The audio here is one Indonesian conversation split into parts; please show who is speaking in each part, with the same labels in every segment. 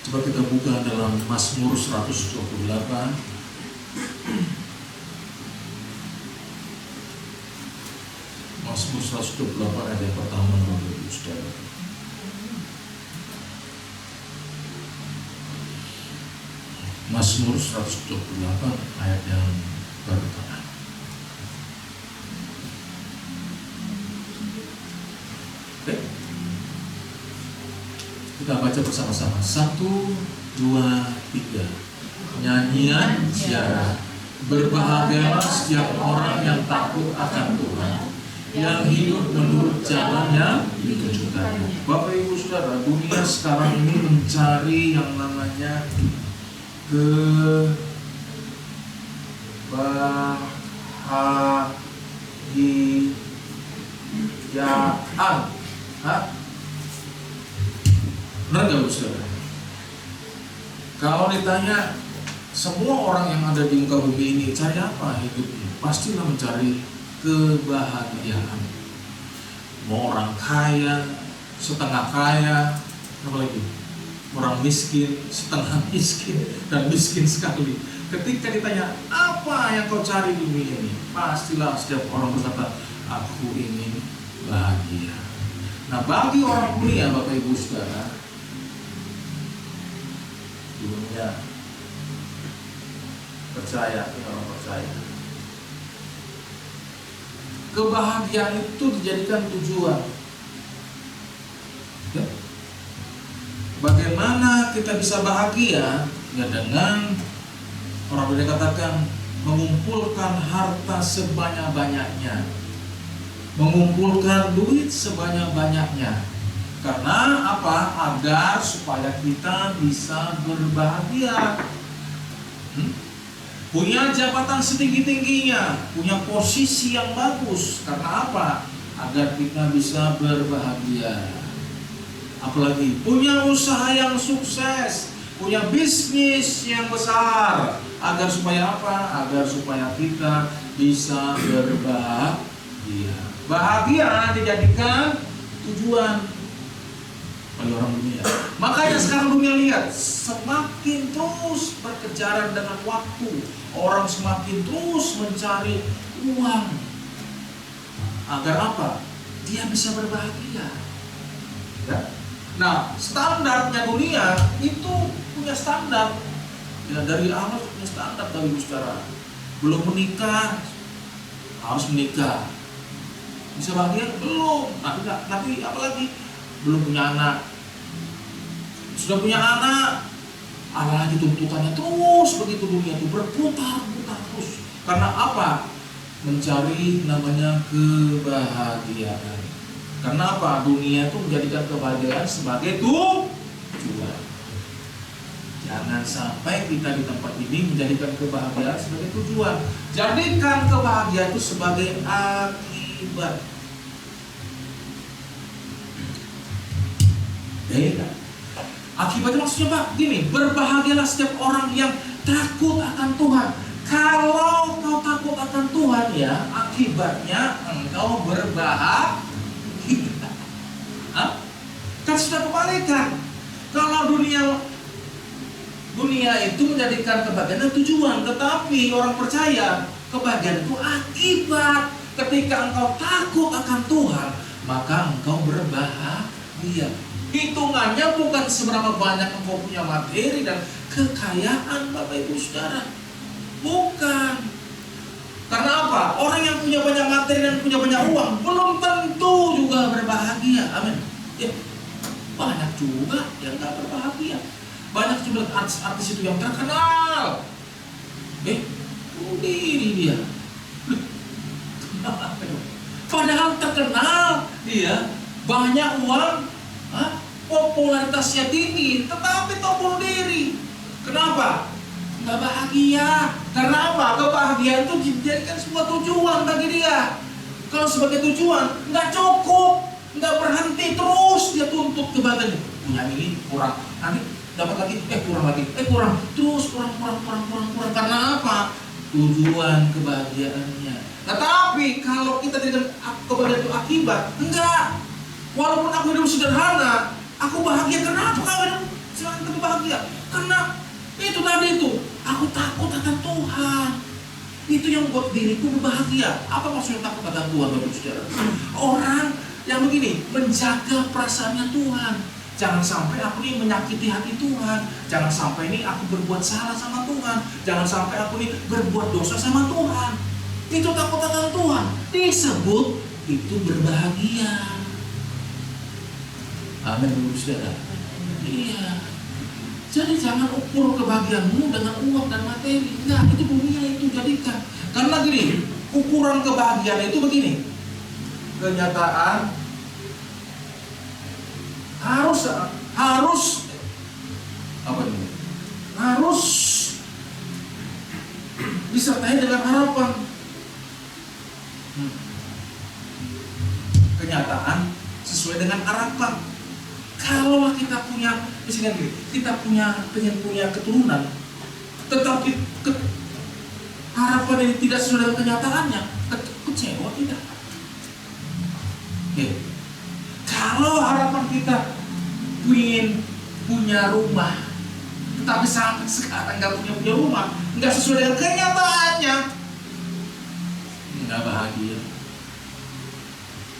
Speaker 1: Coba kita buka dalam Mazmur 128. Mazmur 128 ayat yang pertama, Bapak Ibu Saudara. Mazmur 128 ayat yang pertama. Oke. Kita baca bersama-sama. 1, 2, 3. Nyanyian ziarah. Berbahagialah setiap orang yang takut akan Tuhan, yang hidup menurut jalan yang ditunjukkannya. Bapak Ibu Saudara, dunia sekarang ini mencari yang namanya kebahagiaan. Benar nggak Bu Saudara? Kalau ditanya semua orang yang ada di muka bumi ini cari apa hidupnya? Pastilah mencari kebahagiaan. Mau orang kaya, setengah kaya, apalagi orang miskin, setengah miskin, dan miskin sekali. Ketika ditanya apa yang kau cari di dunia ini, pastilah setiap orang berkata, aku ingin bahagia. Nah, bagi orang dunia, Bapak Ibu Saudara, dunia percaya, orang percaya, kebahagiaan itu dijadikan tujuan. Ya? Bagaimana kita bisa bahagia? Ya dengan orang boleh katakan mengumpulkan harta sebanyak-banyaknya, mengumpulkan duit sebanyak-banyaknya. Karena apa? Agar supaya kita bisa berbahagia. Punya jabatan setinggi-tingginya, punya posisi yang bagus. Karena apa? Agar kita bisa berbahagia. Apalagi punya usaha yang sukses, punya bisnis yang besar. Agar supaya apa? Agar supaya kita bisa berbahagia. Bahagia dijadikan tujuan oleh orang dunia. Makanya sekarang dunia lihat, semakin terus berkejaran dengan waktu, orang semakin terus mencari uang. Agar apa? Dia bisa berbahagia. Ya? Nah, standarnya dunia itu punya standar. Ya, dari awal punya standar dari Saudara. Belum menikah harus menikah. Bisa bahagia? Belum. Nanti apalagi? Belum punya anak. Sudah punya anak, apalagi tuntutannya terus begitu dunia itu berputar-putar terus. Karena apa? Mencari namanya kebahagiaan. Karena apa? Dunia itu menjadikan kebahagiaan sebagai tujuan. Jangan sampai kita di tempat ini menjadikan kebahagiaan sebagai tujuan. Jadikan kebahagiaan itu sebagai akibat. Akibatnya maksudnya Pak, gini, berbahagialah setiap orang yang takut akan Tuhan. Kalau kau takut akan Tuhan ya, akibatnya engkau berbahagia. Kan sudah kebalikan. Kalau dunia itu menjadikan kebahagiaan tujuan, tetapi orang percaya kebahagiaan itu akibat. Ketika engkau takut akan Tuhan, maka engkau berbahagia. Hitungannya bukan seberapa banyak engkau punya materi dan kekayaan, Bapak Ibu Saudara. Bukan. Karena apa? Orang yang punya banyak materi dan punya banyak uang belum tentu juga berbahagia. Amin. Ya, banyak juga yang gak berbahagia. Banyak juga artis-artis itu yang terkenal. Bunuh diri dia. Padahal terkenal dia, banyak uang, popularitasnya tinggi, tetapi tak bunuh diri. Kenapa? Nggak bahagia. Karena apa? Kebahagiaan itu dijadikan sebuah tujuan bagi dia. Kalau sebagai tujuan, nggak cukup, nggak berhenti, terus dia tuntut kebahagiaan. Punya ini kurang, nanti dapat lagi, kurang lagi, kurang, terus kurang. Karena apa? Tujuan kebahagiaannya. Tetapi kalau kita tidak kebahagiaan itu akibat, enggak. Walaupun aku hidup sederhana, aku bahagia. Kenapa? Kalau hidup Jangan kita bahagia. Karena itu tadi itu, aku takut akan Tuhan. Itu yang buat diriku berbahagia. Apa maksudnya takut akan Tuhan, Bapak Saudara? Orang yang begini, menjaga perasaannya Tuhan. Jangan sampai aku ini menyakiti hati Tuhan. Jangan sampai ini aku berbuat salah sama Tuhan. Jangan sampai aku ini berbuat dosa sama Tuhan. Itu takut akan Tuhan. Disebut itu berbahagia. Amin, Bapak Saudara. Iya. Jadi jangan ukur kebahagiaanmu dengan uang dan materi. Enggak, itu dunia itu jadikan. Karena gini, ukuran kebahagiaan itu begini. Kenyataan harus apa ini? Harus disertai dengan harapan. Kenyataan sesuai dengan harapan. Kalau kita punya, misalnya gini, kita pengen punya keturunan, tetapi harapan ini tidak sesuai dengan kenyataannya, kecewa tidak? Oke. Kalau harapan kita ingin punya rumah, tetapi sampai sekarang nggak punya rumah, nggak sesuai dengan kenyataannya, nggak bahagia.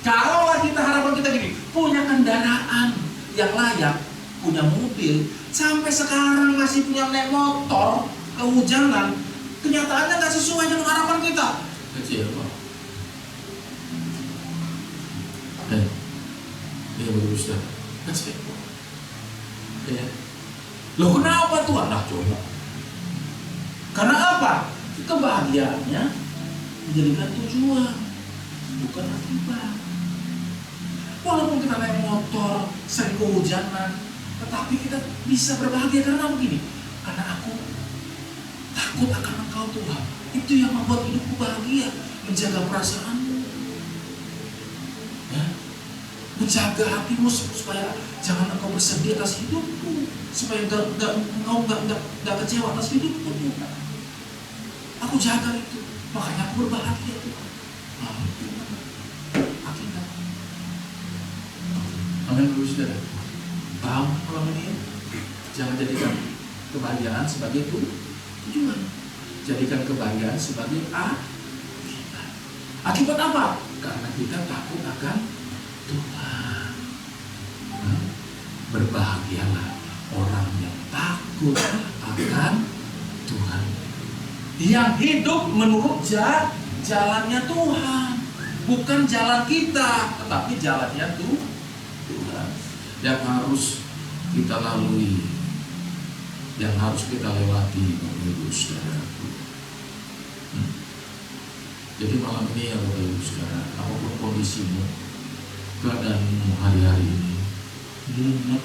Speaker 1: Kalau kita harapan kita gini, punya kendaraan yang layak, punya mobil, sampai sekarang masih punya naik motor, kehujanan, kenyataannya nggak sesuai dengan harapan kita, kecewa. Iya, Bapak Saudara, kecewa. Ya. Loh, kenapa Tuhan? Nah, coba. Karena apa? Kebahagiaannya menjadikan tujuan, bukan akibat. Walaupun kita naik motor, sering kehujanan, tetapi kita bisa berbahagia karena begini. Karena aku takut akan Engkau Tuhan. Itu yang membuat hidupku bahagia. Menjaga perasaanmu, ya. Menjaga hatimu supaya jangan engkau bersedih atas hidupku, supaya engkau nggak kecewa atas hidupku Tuhan. Aku jaga itu, makanya aku berbahagia Tuhan. Amin, Bapak Saudara. Paham malam ini? Jangan jadikan kebahagiaan sebagai tujuan. Jadikan kebahagiaan sebagai akibat. Akibat apa? Karena kita takut akan Tuhan. Berbahagialah orang yang takut akan Tuhan, yang hidup menurut jalannya Tuhan, bukan jalan kita, tetapi jalannya Tuhan yang harus kita lalui, yang harus kita lewati, Bapak Ibu Saudara. Jadi malam ini ya Bapak Ibu Saudara, apapun kondisimu, keadaanmu hari-hari ini, mumet,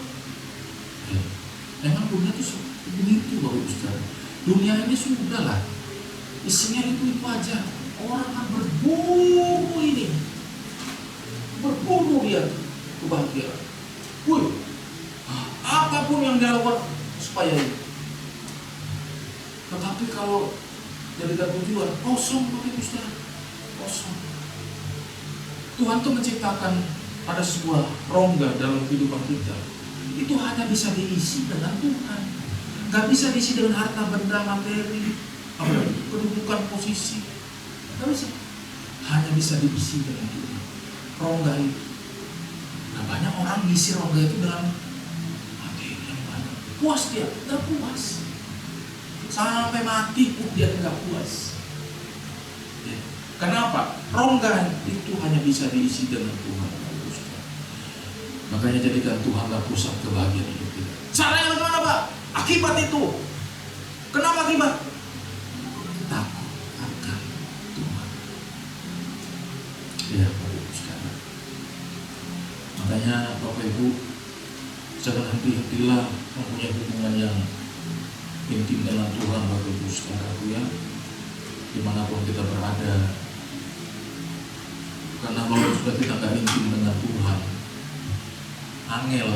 Speaker 1: memang dunia itu begitu Bapak Ibu Saudara. Dunia ini sudah lah, isinya itu aja. Orang akan berburu ini, berburu dia kebahagiaan. Apapun yang dilakukan supaya ini. Tetapi kalau jadikan tujuan, kosong Bapak Ibu Saudara, kosong. Tuhan tuh menciptakan ada sebuah rongga dalam kehidupan kita. Itu hanya bisa diisi dengan Tuhan. Gak bisa diisi dengan harta benda materi, kedudukan posisi. Gak bisa. Hanya bisa diisi dengan Tuhan. Rongga itu. Nah, banyak orang ngisi rongga itu dalam materi yang banyak. Puas dia, gak puas. Sampai mati pun dia gak puas. Ya. Kenapa? Rongga itu hanya bisa diisi dengan Tuhan. Makanya jadikan Tuhanlah pusat kebahagiaan hidup kita. Caranya bagaimana Pak? Akibat itu. Kenapa akibat? Takut akan Tuhan. Ya Bapak Ibu sekalian. Makanya Bapak Ibu jangan henti-hentilah mempunyai hubungan yang intim dengan Tuhan Bapak Ibu sekalian ya. Dimanapun kita berada. Karena kalau sudah kita gak intim dengan Tuhan, angel,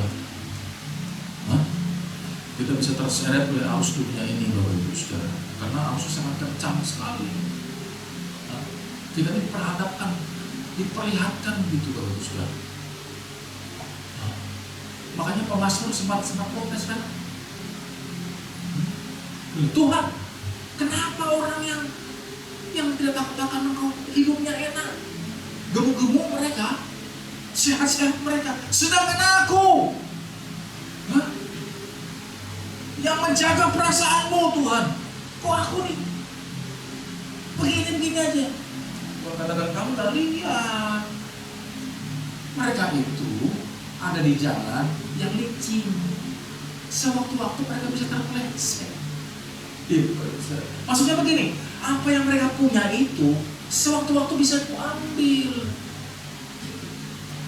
Speaker 1: kita bisa terseret oleh arus dunia ini Bapak Ibu Saudara. Karena arusnya sangat kencang sekali. Kita diperhadapkan, diperlihatkan gitu Bapak Ibu Saudara. Makanya pemazmur sempat protes kan, Tuhan, kenapa orang yang tidak takut akan Engkau hidupnya enak, gemuk-gemuk mereka, sehat-sehat mereka, sedangkan aku yang menjaga perasaanmu Tuhan, kok aku nih begini aja. Kalau katakan kamu udah lihat, mereka itu ada di jalan yang licin, sewaktu-waktu mereka bisa terpeleset. Maksudnya begini, apa yang mereka punya itu sewaktu-waktu bisa kuambil.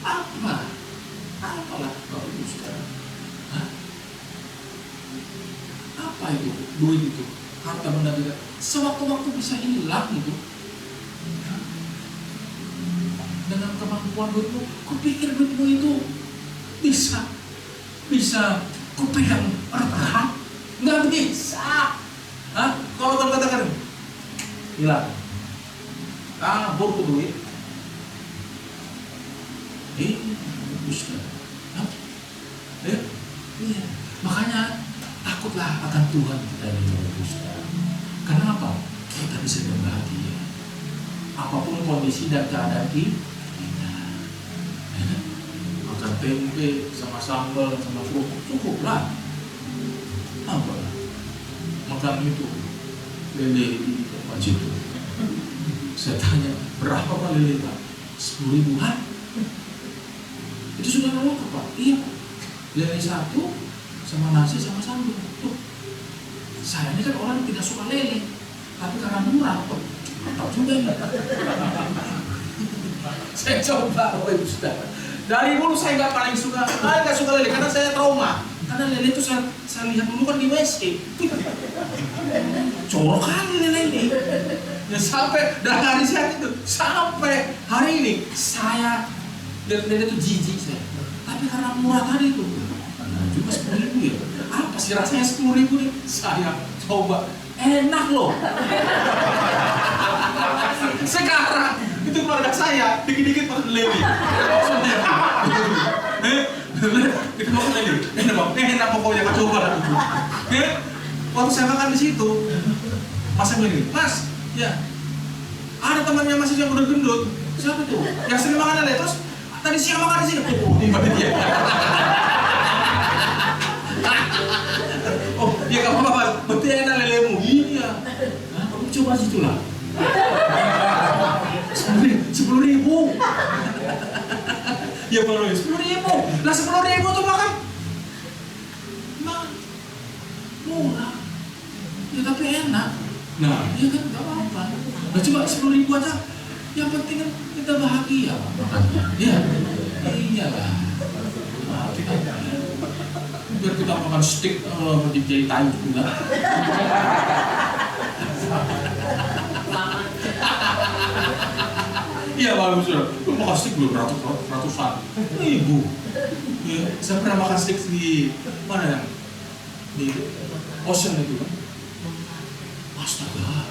Speaker 1: Apalah kalau itu sekarang? Apa itu? Duit itu, harta benda tidak, sewaktu-waktu bisa hilang itu. Dengan kemampuan duitmu, kupikir duitmu itu bisa kupegang erat? Nggak bisa. Kalau kamu katakan hilang, kabur ke duit, Ustaz. Iya. Makanya takutlah akan Tuhan kita ini, Ustaz. Karena apa? Kita bisa berbahagia apapun kondisi dan keadaan kita. Makan tempe sama sambal sama kerupuk cukuplah. Apa? Makan itu lele di tempat situ. Saya tanya, berapa Pak lele Pak? 10.000. Itu sudah lengkap Pak? Iya Pak. Lele 1 sama nasi sama sambal. Tuh. Saya ini kan orang tidak suka lele, tapi karena murah kok. Mantap juga ya. Saya coba, Ustaz. Dari dulu saya nggak suka lele karena saya trauma. Karena lele itu saya lihat dulu kan di WC. Corok kali lele ini. Ya sampai dari siang itu sampai hari ini saya lele itu jijik saya. Tapi karena murah tadi itu, cuma 10.000 ya. Apa sih rasanya 10.000 nih? Saya coba, enak loh. Sekarang itu keluarga saya dikit-dikit makan lele. Kita makan lele. Enak pokoknya, nggak coba lah itu. Waktu saya makan di situ, Mas yang begini, Mas, ya ada temannya Mas yang udah gendut. Siapa tuh? Yang sering makan lele. Terus tadi siang makan di sini. Tiba-tiba dia. Oh, ya gak apa-apa, betul enak lelemu. Iya. Kamu coba situ lah. 10.000. Ya baru 10.000. Lah 10.000 tuh makan murah. Ya tapi enak. Nah, ya kan gak apa-apa. Nah coba 10.000 aja. Yang penting kan kita bahagia makannya. Ya, iyalah. Nah, biar kita makan steak jadi tayu juga. Iya bagus sudah. Lu makan steak belum ratusan ribu. Ya, saya pernah makan steak di mana ya? Di Ocean itu kan. Astaga.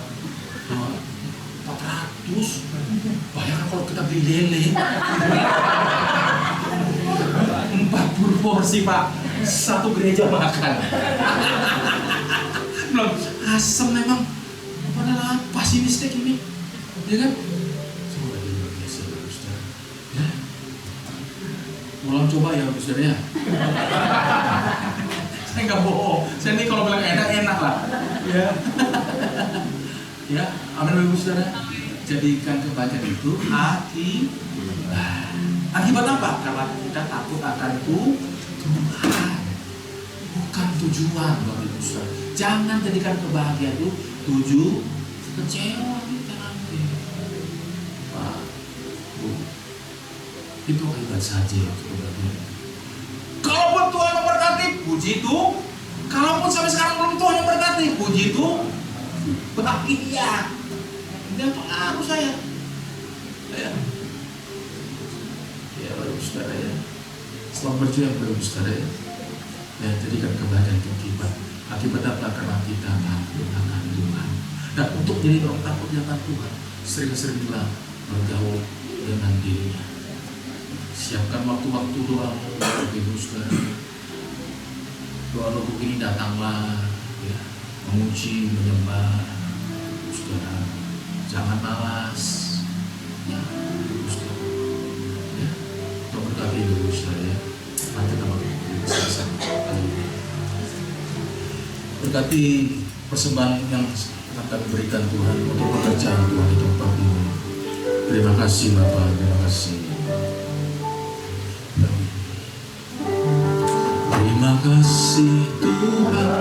Speaker 1: 400. Bayangkan kalau kita beli lele. 40 porsi Pak, satu gereja makan. Belum asam memang. Padahal apa sih ini steak ini? Ya kan? Coba luar biasa Ustaz. Ya. Ulang coba ya Ustaz ya. Saya nggak bohong. Saya ini kalau bilang enak lah. Ya. Ya, amin Ustaz. Jadikan kebahagiaan itu akibat apa? Karena kita takut akan Tuhan, bukan tujuan Bapak Ibu Saudara. Jangan jadikan kebahagiaan itu kecewa kita nanti. Pak, Bu, itu akibat saja kebahagiaan. Kalaupun Tuhan memberkati, puji itu. Kalaupun sampai sekarang belum Tuhan yang memberkati, puji itu. Bahagia. Dia pengaruh saya. Ya Bapak Saudara ya. Selamat berjuang Bapak Saudara ya. Ya, jadikan kebahagiaan itu akibat apa? Karena kita takut akan Tuhan. Nah, untuk jadi orang takut akan Tuhan, sering-seringlah bergaul dengan dirinya. Siapkan waktu-waktu doa Bapak Saudara. Doa begini datanglah, ya. memuji, menyembah. Saudara, jangan malas. Ya, saudara. Ya, Tuhan berkati dulu saya. Nanti nama selesai. Berkati persembahan yang akan berikan Tuhan untuk pekerjaan Tuhan di tempat ini. Terima kasih Bapak, terima kasih. Terima kasih Tuhan.